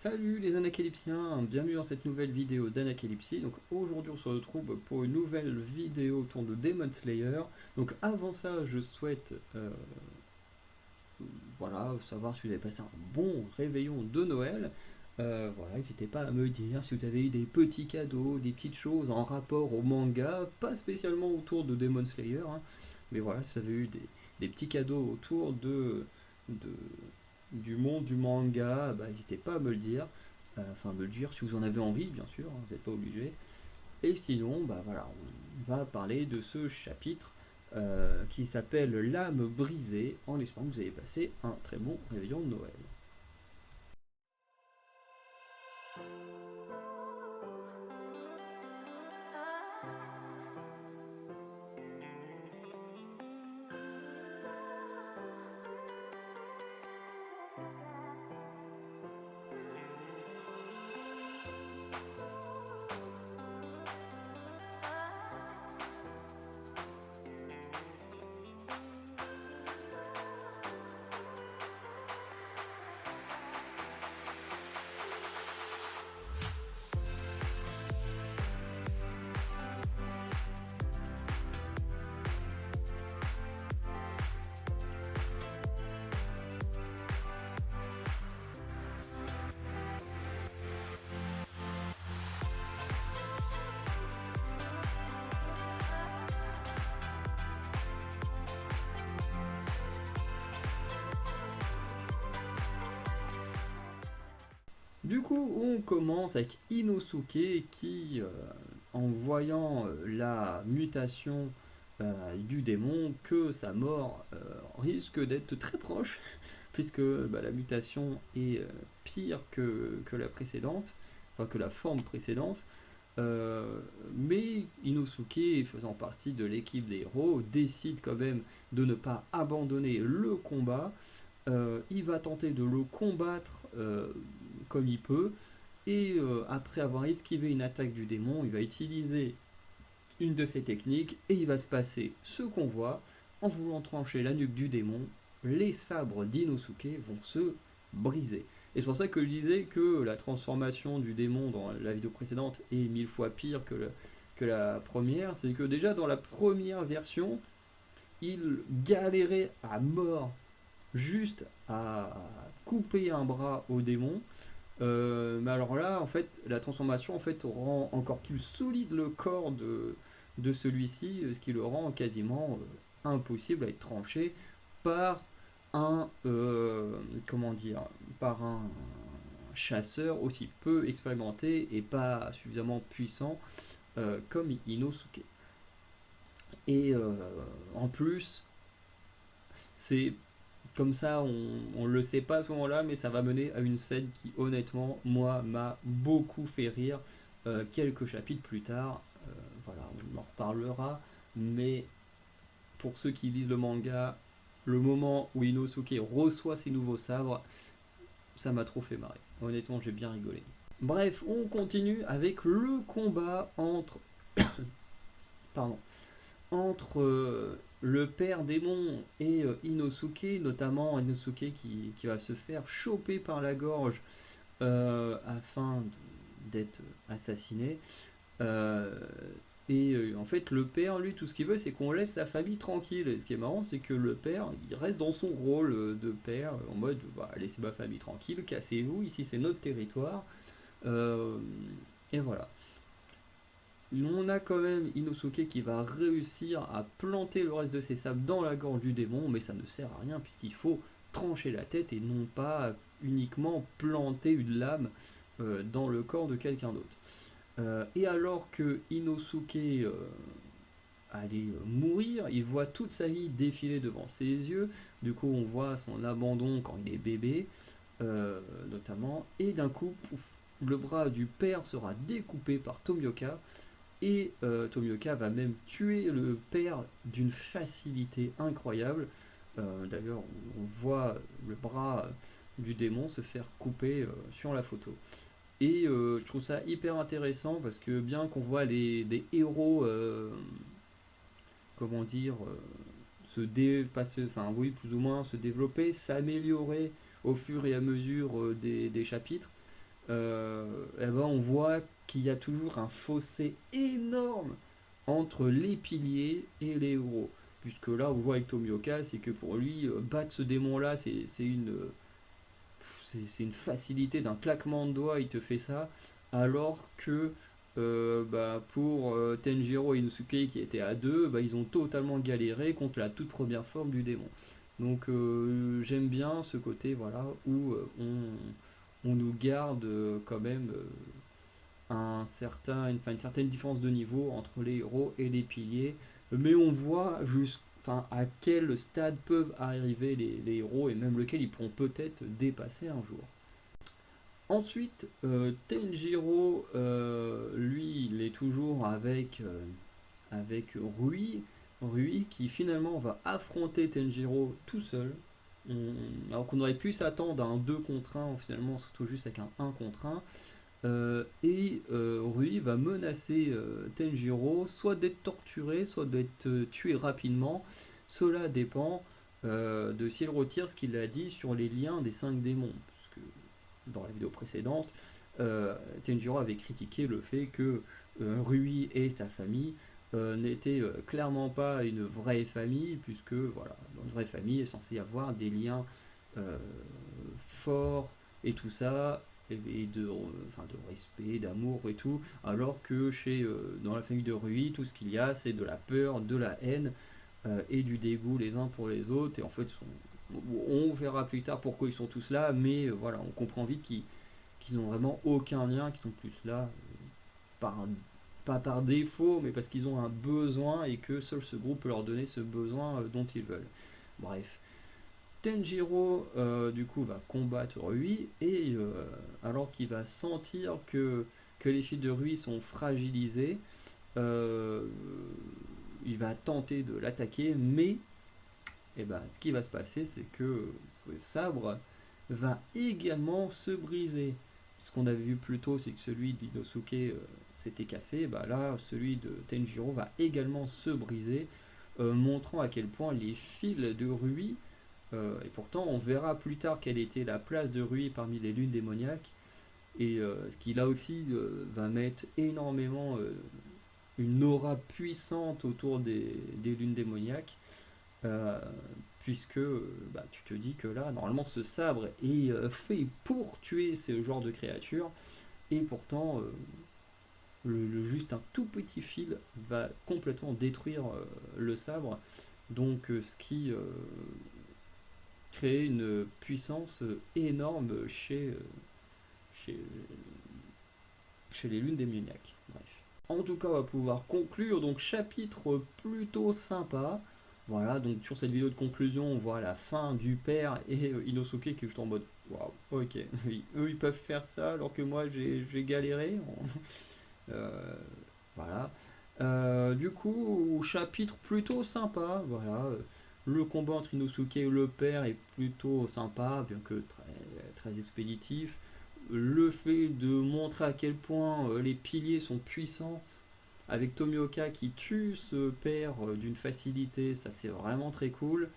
Salut les anacalypsiens, bienvenue dans cette nouvelle vidéo d'Anacalypsie. Donc aujourd'hui on se retrouve pour une nouvelle vidéo autour de Demon Slayer. Donc avant ça je souhaite voilà, savoir si vous avez passé un bon réveillon de Noël. Voilà, n'hésitez pas à me dire si vous avez eu des petits cadeaux, des petites choses en rapport au manga, pas spécialement autour de Demon Slayer, hein, mais voilà, si vous avez eu des petits cadeaux autour de- du monde du manga, bah, n'hésitez pas à me le dire. Enfin, me le dire si vous en avez envie, bien sûr, hein, vous n'êtes pas obligé. Et sinon, bah voilà, on va parler de ce chapitre qui s'appelle L'âme brisée, en espérant que vous avez passé un très bon réveillon de Noël. Du coup, on commence avec Inosuke qui, en voyant la mutation du démon, que sa mort risque d'être très proche, puisque bah, la mutation est pire que la précédente, enfin que la forme précédente. Euh, mais Inosuke, faisant partie de l'équipe des héros, décide quand même de ne pas abandonner le combat. Il va tenter de le combattre comme il peut. Et après avoir esquivé une attaque du démon, il va utiliser une de ses techniques et il va se passer ce qu'on voit. En voulant trancher la nuque du démon, les sabres d'Inosuke vont se briser. Et c'est pour ça que je disais que la transformation du démon dans la vidéo précédente est mille fois pire que la première. C'est que déjà dans la première version, il galérait à mort juste à couper un bras au démon. Mais alors là, en fait, la transformation en fait rend encore plus solide le corps de celui-ci, ce qui le rend quasiment impossible à être tranché par un comment dire, par un chasseur aussi peu expérimenté et pas suffisamment puissant comme Inosuke. Et en plus, c'est comme ça, on le sait pas à ce moment-là, mais ça va mener à une scène qui, honnêtement, moi, m'a beaucoup fait rire quelques chapitres plus tard. Voilà, on en reparlera, mais pour ceux qui lisent le manga, le moment où Inosuke reçoit ses nouveaux sabres, ça m'a trop fait marrer. Honnêtement, j'ai bien rigolé. Bref, on continue avec le combat pardon, entre le père démon et Inosuke, notamment Inosuke qui va se faire choper par la gorge afin d'être assassiné. Euh, en fait, le père, lui, tout ce qu'il veut, c'est qu'on laisse sa famille tranquille. Et ce qui est marrant, c'est que le père, il reste dans son rôle de père, en mode, bah, laissez ma famille tranquille, cassez-vous, ici c'est notre territoire. Euh, et voilà. On a quand même Inosuke qui va réussir à planter le reste de ses sables dans la gorge du démon, mais ça ne sert à rien puisqu'il faut trancher la tête et non pas uniquement planter une lame dans le corps de quelqu'un d'autre. Et alors que Inosuke allait mourir, il voit toute sa vie défiler devant ses yeux. Du coup, on voit son abandon quand il est bébé, notamment. Et d'un coup, pouf, le bras du père sera découpé par Tomioka et Tomioka va même tuer le père d'une facilité incroyable. D'ailleurs, on voit le bras du démon se faire couper sur la photo. Et je trouve ça hyper intéressant parce que bien qu'on voit les héros, comment dire, se dépasser, enfin oui, plus ou moins se développer, s'améliorer au fur et à mesure des chapitres, eh ben, on voit qu'il y a toujours un fossé énorme entre les piliers et les héros. Puisque là, on voit avec Tomioka, c'est que pour lui, battre ce démon-là, c'est une facilité d'un claquement de doigts, il te fait ça. Alors que pour Tenjiro et Inosuke qui étaient à deux, bah, ils ont totalement galéré contre la toute première forme du démon. Donc j'aime bien ce côté voilà, où on nous garde quand même une certaine différence de niveau entre les héros et les piliers, mais on voit à quel stade peuvent arriver les héros et même lequel ils pourront peut-être dépasser un jour. Ensuite, Tenjiro, lui, il est toujours avec Rui. Rui qui finalement va affronter Tenjiro tout seul. Alors qu'on aurait pu s'attendre à un 2 contre 1, finalement on se retrouve juste avec un 1 contre 1. Rui va menacer Tenjiro soit d'être torturé, soit d'être tué rapidement. Cela dépend de s'il retire ce qu'il a dit sur les liens des 5 démons. Parce que dans la vidéo précédente, Tenjiro avait critiqué le fait que Rui et sa famille n'étaient clairement pas une vraie famille, puisque voilà, dans une vraie famille, il est censé y avoir des liens euh, forts et tout ça, et de respect, d'amour et tout, alors que dans la famille de Rui, tout ce qu'il y a, c'est de la peur, de la haine et du dégoût les uns pour les autres, et en fait, on verra plus tard pourquoi ils sont tous là, mais voilà, on comprend vite qu'ils ont vraiment aucun lien, qu'ils sont plus là par, pas par défaut, mais parce qu'ils ont un besoin et que seul ce groupe peut leur donner ce besoin dont ils veulent. Bref. Tenjiro, du coup, va combattre Rui, et alors qu'il va sentir que les filles de Rui sont fragilisées, euh, il va tenter de l'attaquer, mais ce qui va se passer, c'est que ce sabre va également se briser. Ce qu'on avait vu plus tôt, c'est que celui d'Inosuke s'était cassé. Bah là, celui de Tenjiro va également se briser, montrant à quel point les fils de Rui, et pourtant on verra plus tard quelle était la place de Rui parmi les lunes démoniaques, et ce qui là aussi va mettre énormément une aura puissante autour des lunes démoniaques. Euh, Puisque tu te dis que là, normalement, ce sabre est fait pour tuer ce genre de créatures, et pourtant, juste un tout petit fil va complètement détruire le sabre, donc ce qui crée une puissance énorme chez, chez les lunes démoniaques. Bref. En tout cas, on va pouvoir conclure. Donc, chapitre plutôt sympa. Voilà, donc sur cette vidéo de conclusion, on voit la fin du père et Inosuke qui est juste en mode waouh, ok, eux ils peuvent faire ça alors que moi j'ai galéré. Euh, voilà. Du coup, chapitre plutôt sympa. Voilà. Le combat entre Inosuke et le père est plutôt sympa, bien que très expéditif. Le fait de montrer à quel point les piliers sont puissants avec Tomioka qui tue ce père d'une facilité, ça c'est vraiment très cool.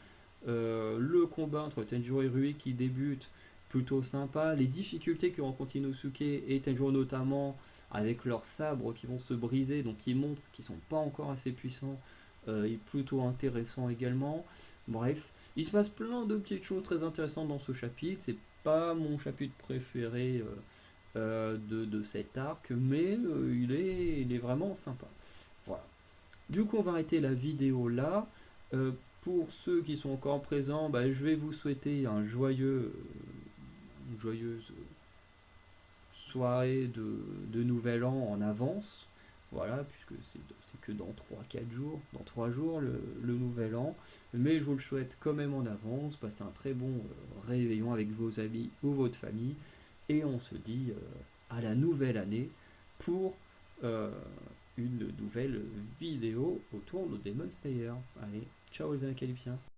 Le combat entre Tenjiro et Rui qui débute, plutôt sympa. Les difficultés que rencontrent Inosuke et Tenjiro notamment, avec leurs sabres qui vont se briser, donc qui montrent qu'ils sont pas encore assez puissants, est plutôt intéressant également. Bref, il se passe plein de petites choses très intéressantes dans ce chapitre. C'est pas mon chapitre préféré de cet arc, mais il est vraiment sympa. Voilà. Du coup, on va arrêter la vidéo là. Pour ceux qui sont encore présents, je vais vous souhaiter une joyeuse soirée de Nouvel An en avance. Voilà, puisque c'est que dans 3 4 jours, dans 3 jours le Nouvel An. Mais je vous le souhaite quand même en avance. Passez un très bon réveillon avec vos amis ou votre famille. Et on se dit à la nouvelle année pour euh, une nouvelle vidéo autour de Demon Slayer. Allez, ciao les Acalypsiens.